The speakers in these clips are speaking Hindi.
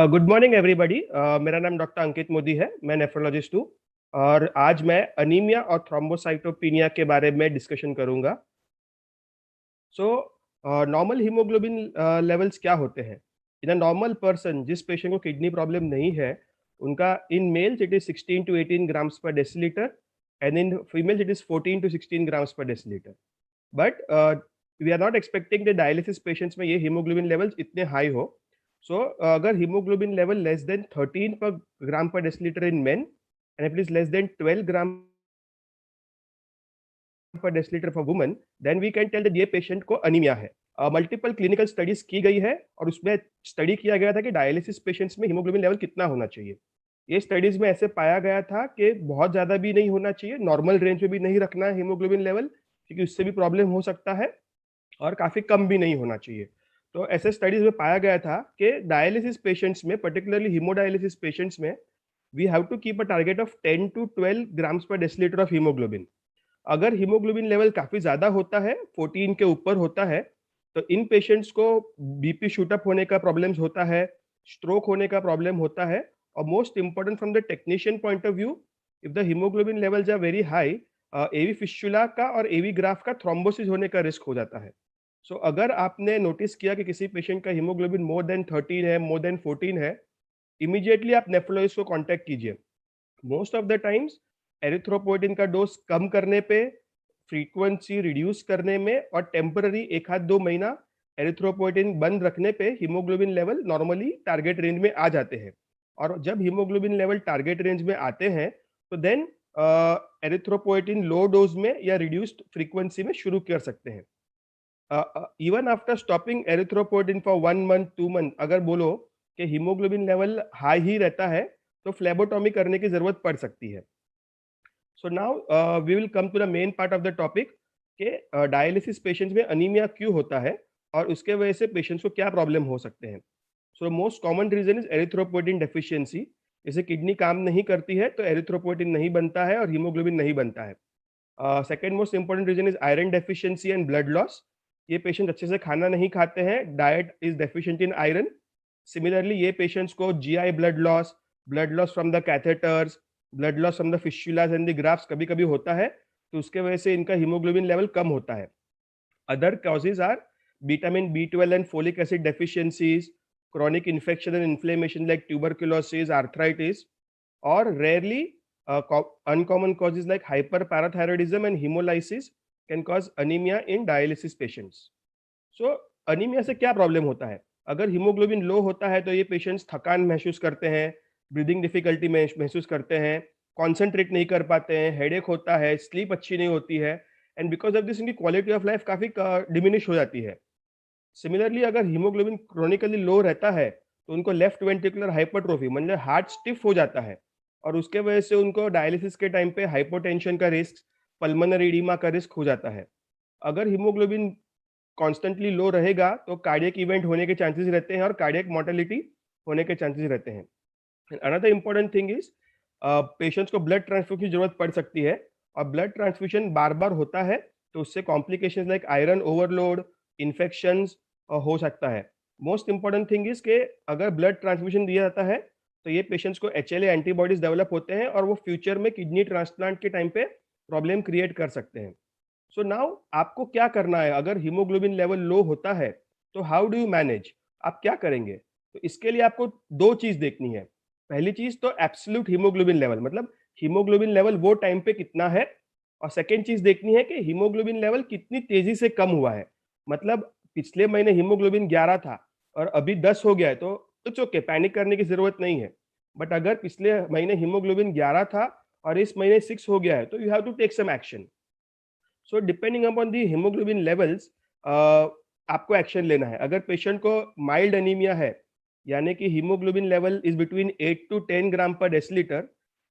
Good morning everybody. मेरा नाम डॉक्टर अंकित मोदी है। मैं नेफ्रोलॉजिस्ट हूँ और आज मैं अनीमिया और थ्रोम्बोसाइटोपिनिया के बारे में डिस्कशन करूंगा। सो नॉर्मल हीमोग्लोबिन लेवल्स क्या होते हैं? इन अ नॉर्मल पर्सन, जिस पेशेंट को किडनी प्रॉब्लम नहीं है, उनका in males it is 16 to 18 grams पर decilitre and in females it is 14 to 16 grams पर decilitre. But we are not expecting the dialysis patients में ये हीमोग्लोबिन लेवल्स इतने हाई हो। सो अगर हीमोग्लोबिन लेवल लेस देन 13 पर ग्राम पर decilitre in men and it is less than 12 gram पर decilitre for women, then we can tell that ये पेशेंट को अनीमिया है। मल्टीपल क्लिनिकल स्टडीज की गई है और उसमें स्टडी किया गया था कि डायलिसिस पेशेंट्स में हीमोग्लोबिन लेवल कितना होना चाहिए। ये स्टडीज में ऐसे पाया गया था कि बहुत ज्यादा भी नहीं होना चाहिए, नॉर्मल रेंज में भी नहीं रखना है हीमोग्लोबिन लेवल, क्योंकि उससे भी प्रॉब्लम हो सकता है, और काफी कम भी नहीं होना चाहिए। तो ऐसे स्टडीज में पाया गया था कि डायलिसिस पेशेंट्स में, पर्टिकुलरली हीमोडायलिसिस पेशेंट्स में, we have to keep a target of 10 to 12 grams पर डेसीलीटर ऑफ हीमोग्लोबिन। अगर हीमोग्लोबिन लेवल काफी ज्यादा होता है, 14 के ऊपर होता है, तो इन पेशेंट्स को बीपी शूटअप होने का प्रॉब्लम्स होता है, स्ट्रोक होने का प्रॉब्लम होता है, और most important from the technician point of view, if the haemoglobin levels are very high, AV fistula का और एवी ग्राफ का थ्रोम्बोसिस होने का रिस्क हो जाता है। सो अगर आपने नोटिस किया कि किसी पेशेंट का हीमोग्लोबिन मोर देन 13 है, मोर देन 14 है, इमीडिएटली आप नेफ्रोलॉजिस्ट को कांटेक्ट कीजिए। Most of the times erythropoietin का डोज कम करने पे, फ्रीक्वेंसी रिड्यूस करने में और टेम्पररी 1-2 महीना एरिथ्रोपोइटिन बंद रखने पे haemoglobin level normally target range में आ जाते हैं। और जब हीमोग्लोबिन लेवल टारगेट रेंज में आते हैं, तो देन एरिथ्रोपोइटिन लो डोज में या रिड्यूस्ड फ्रीक्वेंसी में शुरू कर सकते हैं। Even after stopping erythropoietin for 1 month 2 month, अगर बोलो कि हीमोग्लोबिन लेवल हाई ही रहता है, तो फ्लेबोटॉमी करने की जरूरत पड़ सकती है। So now we will come to the main part of the topic कि डायलिसिस पेशेंट्स में अनीमिया क्यों होता है और उसके वजह से पेशेंट्स को क्या प्रॉब्लम हो सकते हैं। So most common reason is erythropoietin deficiency. जैसे किडनी काम नहीं करती है तो एरिथ्रोपोइटिन नहीं बनता है और हीमोग्लोबिन नहीं बनता है। Second most important reason is iron deficiency and blood loss. ये पेशेंट अच्छे से खाना नहीं खाते हैं, diet is deficient in iron. Similarly ये पेशेंट्स को GI blood loss from the catheters, blood loss from the fistulas and the grafts कभी कभी होता है, तो उसके वजह से इनका हीमोग्लोबिन लेवल कम होता है। Other causes are vitamin B12 and folic acid deficiencies, chronic infection and inflammation like tuberculosis, arthritis, or rarely uncommon causes like hyperparathyroidism and hemolysis can cause anemia in dialysis patients. So anaemia से क्या प्रॉब्लम होता है? अगर हीमोग्लोबिन लो होता है तो ये पेशेंट्स थकान महसूस करते हैं, ब्रीदिंग डिफिकल्टी महसूस करते हैं, कॉन्सेंट्रेट नहीं कर पाते हैं, हेडेक होता है, स्लीप अच्छी नहीं होती है, एंड बिकॉज ऑफ दिस इनकी क्वालिटी ऑफ लाइफ काफी डिमिनिश हो जाती है। सिमिलरली अगर हीमोग्लोबिन क्रोनिकली लो रहता है, तो उनको लेफ्ट वेंट्रिकुलर हाइपरट्रोफी, मतलब हार्ट स्टिफ हो जाता है, और उसके वजह से उनको डायलिसिस के टाइम पे हाइपोटेंशन का रिस्क, पल्मोनरी एडिमा का रिस्क हो जाता है। अगर हीमोग्लोबिन कॉन्स्टेंटली लो रहेगा तो कार्डियक इवेंट होने के चांसेस रहते हैं और कार्डियक मोर्टेलिटी होने के चांसेस रहते हैं। Another important thing is patients को ब्लड ट्रांसफ्यूजन की जरूरत पड़ सकती है, और ब्लड ट्रांसफ्यूजन बार बार होता है तो उससे complications like iron overload, infections हो सकता है। मोस्ट इंपॉर्टेंट थिंग इज के अगर ब्लड ट्रांसफ्यूजन दिया जाता है तो ये पेशेंट्स को HLA एंटीबॉडीज डेवलप होते हैं और वो फ्यूचर में किडनी ट्रांसप्लांट के टाइम पे प्रॉब्लम क्रिएट कर सकते हैं। सो नाउ आपको क्या करना है? अगर हीमोग्लोबिन लेवल लो होता है तो हाउ डू यू मैनेज? आप क्या करेंगे? तो इसके लिए आपको दो चीज देखनी है। पहली चीज तो एब्सोल्यूट हीमोग्लोबिन लेवल, मतलब हीमोग्लोबिन लेवल वो टाइम पे कितना है, और सेकेंड चीज देखनी है कि हीमोग्लोबिन लेवल कितनी तेजी से कम हुआ है। मतलब पिछले महीने हीमोग्लोबिन 11 था और अभी 10 हो गया है, तो इट्स ओके, पैनिक करने की जरूरत नहीं है। बट अगर पिछले महीने हीमोग्लोबिन 11 था और इस महीने 6 हो गया है, तो you have to take some action. So depending upon the haemoglobin levels आपको एक्शन लेना है। अगर पेशेंट को माइल्ड अनीमिया है, यानी कि haemoglobin level is between 8 to 10 ग्राम पर डेसीलीटर,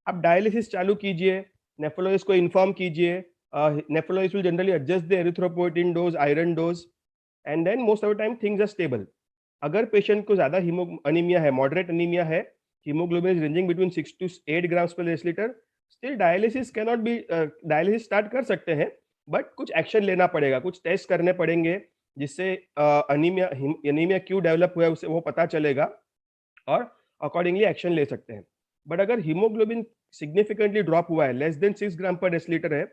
आप डायलिसिस चालू कीजिए, नेफ्रोलॉजिस्ट को इन्फॉर्म कीजिए। Nephrologist will generally adjust the erythropoietin dose, iron dose, and then most of the time things are stable. अगर पेशेंट को ज्यादा अनीमिया है, मॉडरेट अनीमिया है, haemoglobin is ranging between 6 to 8 grams पर decilitre, still dialysis cannot be, dialysis start कर सकते हैं, बट कुछ एक्शन लेना पड़ेगा, कुछ टेस्ट करने पड़ेंगे जिससे अनीमिया क्यों डेवलप हुआ है उसे वो पता चलेगा, और अकॉर्डिंगली एक्शन ले सकते हैं। बट अगर हीमोग्लोबिन सिग्निफिकेंटली ड्रॉप हुआ है, लेस देन 6 ग्राम पर डेसीलीटर है,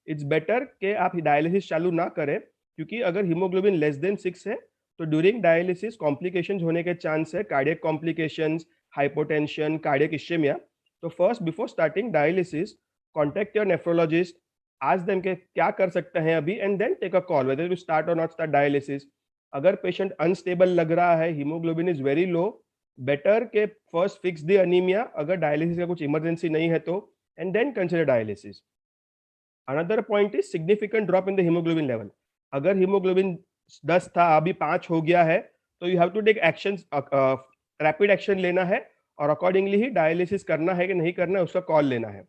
इट्स बेटर कि आप डायलिसिस चालू ना करें, क्योंकि अगर हीमोग्लोबिन लेस देन 6 है तो ड्यूरिंग डायलिसिस कॉम्प्लिकेशंस होने के चांस है, cardiac complications, hypotension, cardiac ischaemia. तो first before starting dialysis, contact your nephrologist, ask them के क्या कर सकते हैं अभी, and then take a call whether to start और नॉट स्टार्ट डायलिसिस। अगर पेशेंट अनस्टेबल लग रहा है, haemoglobin is very low, better के फर्स्ट फिक्स द अनीमिया, अगर डायलिसिस का कुछ इमरजेंसी नहीं है तो, and then consider dialysis. Another point is significant drop in the haemoglobin level. अगर हीमोग्लोबिन 10 था, अभी 5 हो गया है, तो you have to take action, rapid action लेना है और अकॉर्डिंगली ही डायलिसिस करना है कि नहीं करना है उसका कॉल लेना है।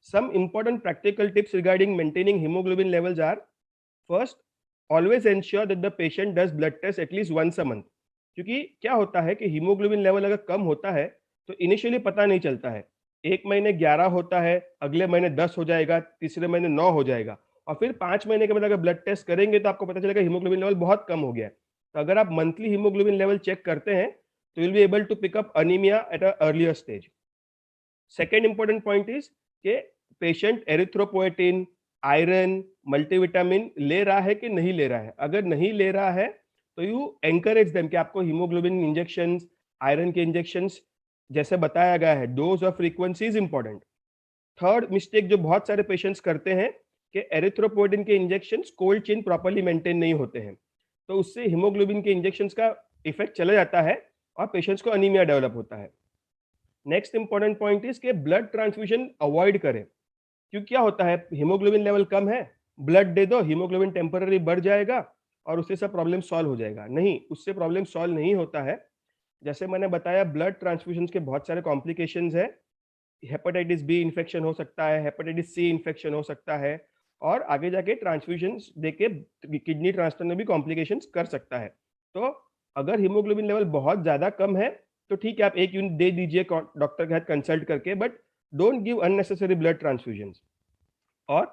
सम important practical tips regarding maintaining hemoglobin levels are: first, always ensure that the patient does blood test at least once a month। क्योंकि क्या होता है कि हीमोग्लोबिन लेवल अगर कम होता है तो इनिशियली पता नहीं चलता है, एक महीने 11 होता है, अगले महीने 10 हो जाएगा, तीसरे महीने 9 हो जाएगा, और फिर 5 महीने के बाद अगर ब्लड टेस्ट करेंगे तो आपको पता चलेगा हीमोग्लोबिन लेवल बहुत कम हो गया है। तो अगर आप मंथली हीमोग्लोबिन लेवल चेक करते हैं तो will be able to pick up anaemia at a earlier stage. Second important point is कि पेशेंट एरिथ्रोपोएटिन, आयरन, मल्टीविटामिन ले रहा है कि नहीं ले रहा है। अगर नहीं ले रहा है तो यू एनकरेज देम कि आपको हीमोग्लोबिन इंजेक्शंस, आयरन के इंजेक्शंस जैसे बताया गया है, डोज और frequency is important. Third mistake जो बहुत सारे पेशेंट्स करते हैं कि एरिथ्रोपोएटिन के injections cold chain properly maintain नहीं होते हैं, तो उससे हीमोग्लोबिन के इंजेक्शंस का इफेक्ट चला जाता है और पेशेंट्स को अनीमिया डेवलप होता है। नेक्स्ट इंपॉर्टेंट पॉइंट इज कि ब्लड ट्रांसफ्यूजन अवॉइड करें, क्योंकि क्या होता है, हीमोग्लोबिन लेवल कम है, ब्लड दे दो, हीमोग्लोबिन टेम्पररी बढ़ जाएगा और उससे सब प्रॉब्लम सॉल्व हो जाएगा। नहीं, उससे प्रॉब्लम सॉल्व नहीं होता है। जैसे मैंने बताया, ब्लड ट्रांसफ्यूजन के बहुत सारे कॉम्प्लिकेशंस है। हेपेटाइटिस बी इन्फेक्शन हो सकता है, हेपेटाइटिस सी इन्फेक्शन हो सकता है, और आगे जाके ट्रांसफ्यूजन देके किडनी ट्रांसप्लांट में भी कॉम्प्लिकेशंस कर सकता है। तो अगर हीमोग्लोबिन लेवल बहुत ज्यादा कम है तो ठीक है, आप 1 यूनिट दे दीजिए डॉक्टर के साथ कंसल्ट करके, but don't give unnecessary blood transfusions. और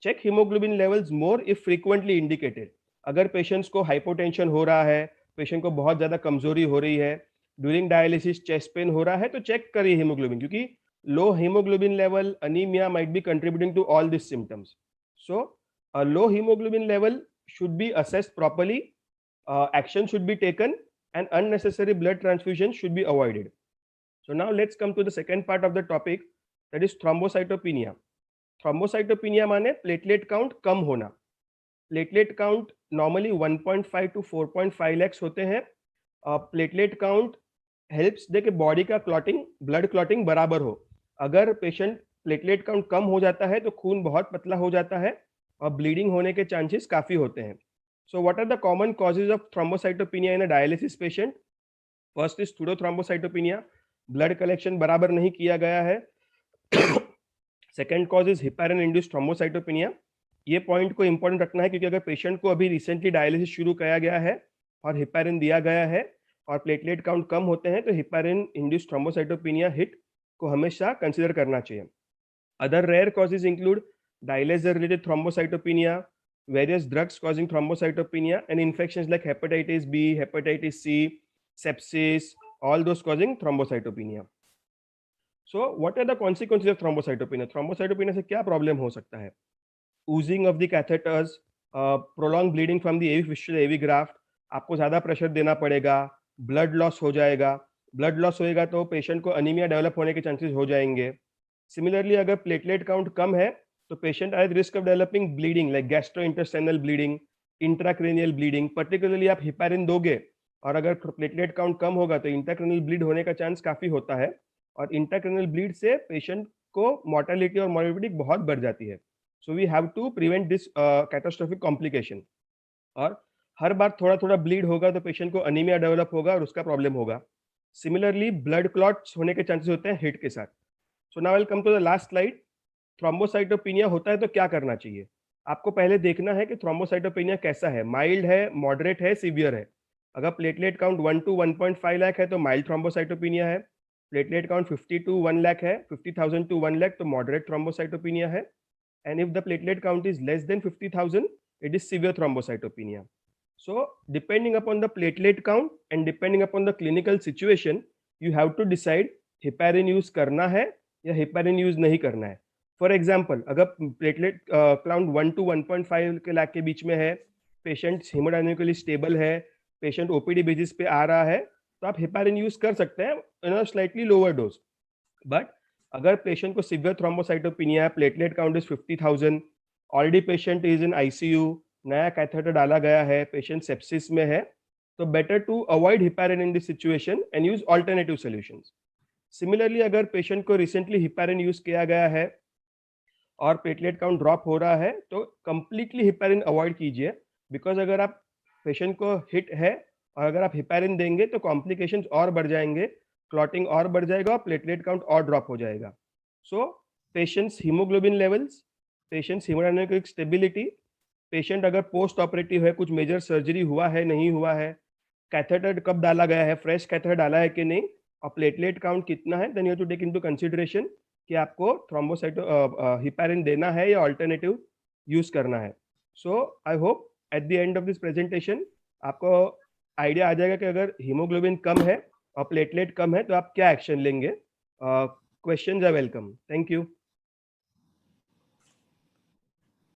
check haemoglobin levels more if frequently indicated. अगर पेशेंट्स को हाइपोटेंशन हो रहा है, पेशेंट को बहुत ज्यादा कमजोरी हो रही है, ड्यूरिंग डायलिसिस चेस्ट पेन हो रहा है, तो चेक करिए हीमोग्लोबिन, क्योंकि low haemoglobin level anaemia might be contributing to all this symptoms. So a low hemoglobin level should be assessed properly, action should be taken, and unnecessary blood transfusion should be avoided. So now let's come to the second part of the topic, that is thrombocytopenia। Thrombocytopenia माने प्लेटलेट काउंट कम होना। Platelet count normally 1.5 to 4.5 lakhs होते हैं। प्लेटलेट काउंट हेल्प्स दे कि बॉडी का क्लॉटिंग, ब्लड क्लॉटिंग बराबर हो। अगर पेशेंट प्लेटलेट काउंट कम हो जाता है तो खून बहुत पतला हो जाता है और ब्लीडिंग होने के चांसेस काफी होते हैं। So what are the common causes of thrombocytopenia in a dialysis patient? First is pseudothrombocytopenia, blood collection बराबर नहीं किया गया है। Second cause is heparin induced thrombocytopenia. ये पॉइंट को इंपॉर्टेंट रखना है, क्योंकि अगर पेशेंट को अभी रिसेंटली डायलिसिस शुरू किया गया है और हिपैरिन दिया गया है और प्लेटलेट काउंट कम होते हैं, तो हिपैरिन इंड्यूस्ड थ्रोम्बोसाइटोपिनिया हिट को हमेशा कंसिडर करना चाहिए। Other rare causes include dialysis related thrombocytopenia, various drugs causing thrombocytopenia, and infections like hepatitis B, hepatitis C, sepsis, all those causing thrombocytopenia. So what are the consequences of thrombocytopenia? Thrombocytopenia से क्या प्रॉब्लम हो सकता है? Oozing of the catheters, prolonged bleeding from the AV fistula, AV graft, आपको ज्यादा प्रेशर देना पड़ेगा, ब्लड लॉस हो जाएगा। ब्लड लॉस होएगा तो पेशेंट को अनीमिया डेवलप होने के चांसेस हो जाएंगे। सिमिलरली अगर प्लेटलेट काउंट कम है तो patient are at risk of developing bleeding like gastrointestinal bleeding, intracranial bleeding. Particularly आप हिपैरिन दोगे और अगर प्लेटलेट काउंट कम होगा तो इंट्राक्रेनियल ब्लीड होने का चांस काफी होता है, और इंट्राक्रेनियल ब्लीड से पेशेंट को मोर्टेलिटी और मॉर्बिडिटी बहुत बढ़ जाती है। So we have to prevent this catastrophic complication. और हर बार थोड़ा थोड़ा ब्लीड होगा तो पेशेंट को अनीमिया डेवलप होगा और उसका प्रॉब्लम होगा। सिमिलरली ब्लड क्लॉट्स होने के चांसेस होते हैं हिट के साथ। So now welcome to the last slide. Thrombocytopenia होता है तो क्या करना चाहिए? आपको पहले देखना है कि थ्रोम्बोसाइटोपिनिया कैसा है, माइल्ड है, मॉडरेट है, सीवियर है। अगर प्लेटलेट काउंट 1 टू 1.5 लाख है तो माइल्ड थ्रोम्बोसाइटोपिनिया है। प्लेटलेट काउंट 50 टू 1 लाख है, 50,000 टू 1 लाख, तो मॉडरेट थ्रोम्बोसाइटोपिनिया है। And if the platelet count is less then 50,000, it is severe thrombocytopenia. So depending upon the platelet count and depending upon the clinical situation, you have to decide heparin use करना है या हेपारिन यूज नहीं करना है। फॉर एग्जाम्पल, अगर प्लेटलेट काउंट 1 to 1.5 के लाख के बीच में है, पेशेंट हेमोडायनामिकली स्टेबल है, पेशेंट ओपीडी बेसिस पे आ रहा है, तो आप हेपारिन यूज कर सकते हैं in a slightly lower dose. But अगर पेशेंट को सिवियर थ्रोम्बोसाइटोपिनिया है, platelet count is 50,000, already patient is in ICU, नया कैथेटर डाला गया है, पेशेंट सेप्सिस में है, तो better to avoid heparin in this situation and use alternative solutions. Similarly, अगर पेशेंट को रिसेंटली हेपारिन यूज किया गया है और प्लेटलेट काउंट ड्रॉप हो रहा है, तो कंप्लीटली हेपारिन अवॉइड कीजिए, बिकॉज अगर आप पेशेंट को हिट है और अगर आप हेपारिन देंगे तो कॉम्प्लिकेशंस और बढ़ जाएंगे, क्लॉटिंग और बढ़ जाएगा और प्लेटलेट काउंट और ड्रॉप हो जाएगा। So patients haemoglobin levels, patients haemodynamic stability, patient अगर पोस्ट ऑपरेटिव है, कुछ मेजर सर्जरी हुआ है नहीं हुआ है, कैथेटर कब डाला गया है, फ्रेश कैथेटर डाला है कि नहीं, और प्लेटलेट काउंट कितना है, then you have to take into consideration कि आपको थ्रोम्बोसाइटो हेपारिन देना है या अल्टरनेटिव यूज करना है। So I hope at the end of this presentation आपको आइडिया आ जाएगा कि अगर हीमोग्लोबिन कम है और प्लेटलेट कम है तो आप क्या एक्शन लेंगे। Questions are welcome. Thank you.